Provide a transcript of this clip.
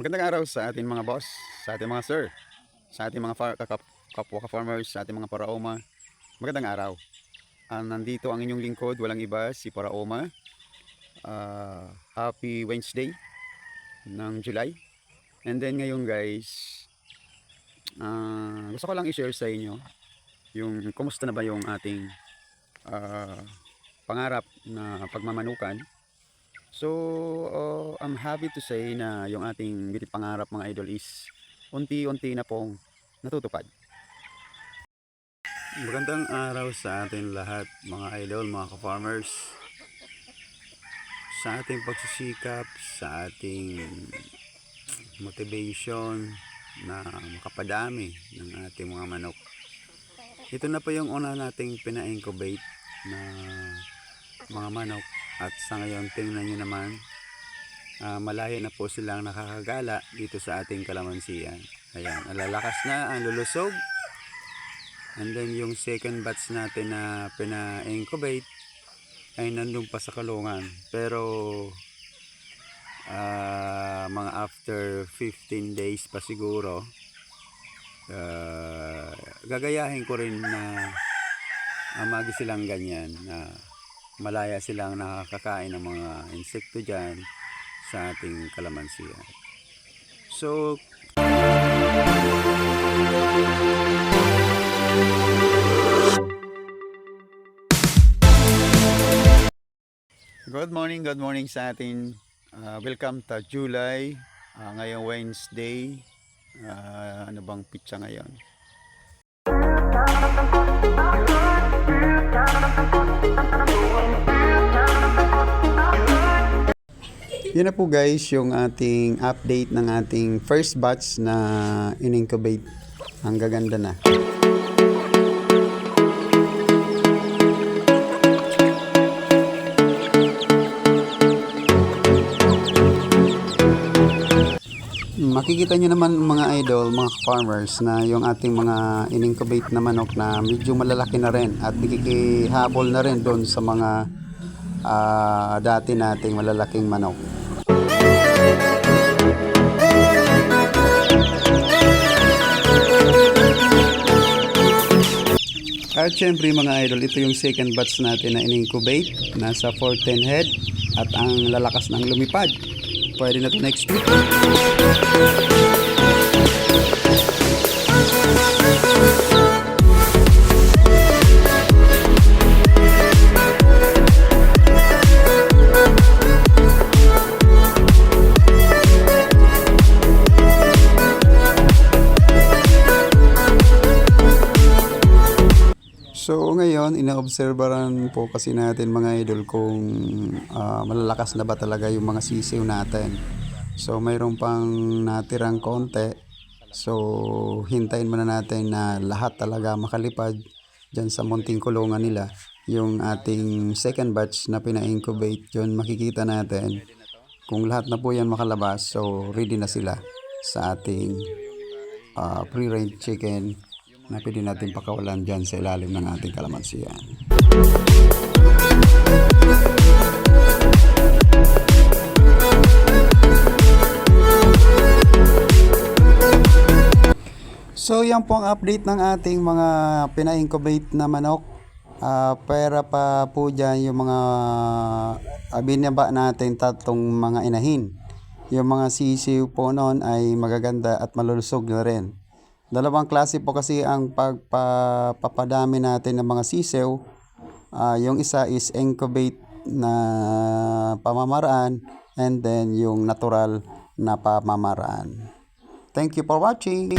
Magandang araw sa ating mga boss, sa ating mga sir, sa ating mga kapwa ka-farmers, sa ating mga paraoma. Magandang araw. Nandito ang inyong lingkod, walang iba, si Paraoma. Happy Wednesday ng July. And then ngayon guys, gusto ko lang i-share sa inyo yung kumusta na ba yung ating pangarap na pagmamanukan. So, I'm happy to say na yung ating pangarap mga idol is unti-unti na pong natutupad. Magandang araw sa atin lahat mga idol, mga ka-farmers. Sa ating pagsisikap, sa ating motivation na makapadami ng ating mga manok. Ito na po yung una nating pina-incubate na mga manok. At sa ngayon, tingnan nyo naman, malaya na po silang nakakagala dito sa ating kalamansian. Ayan, alalakas na ang lulusog. And then yung second batch natin na pina-incubate ay nandun pa sa kulungan. Pero mga after 15 days pa siguro, gagayahin ko rin na magi silang ganyan na malaya silang nakakakain ng mga insekto dyan sa ating kalamansiya. So, good morning sa atin. Welcome to July. Ngayong Wednesday. Ano bang pitsa ngayon? Yun na po guys yung ating update ng ating first batch na in-incubate. Ang gaganda na. Makikita nyo naman mga idol, mga farmers na yung ating mga in-incubate na manok na medyo malalaki na rin at nakikihabol na rin doon sa mga dati nating malalaking manok. At syempre mga idol, ito yung second batch natin na in-incubate. Nasa 410 head at ang lalakas ng lumipad. Pwede na ito next week. So ngayon, ina-obserbaran po kasi natin mga idol kung malalakas na ba talaga yung mga sisiw natin. So mayroon pang natirang konti. So hintayin muna natin na lahat talaga makalipad dyan sa munting kulungan nila. Yung ating second batch na pina-incubate, yun makikita natin kung lahat na po yan makalabas. So ready na sila sa ating pre-range chicken na pwede natin pakawalan dyan sa ilalim ng ating kalamansian. So yan po ang update ng ating mga pina-incubate na manok. Pera pa po dyan yung mga binaba natin tatlong mga inahin. Yung mga sisiw po noon ay magaganda at malulusog na rin. Dalawang klase po kasi ang pagpapadami natin ng mga sisew. Yung isa is incubate na pamamaraan and then yung natural na pamamaraan. Thank you for watching.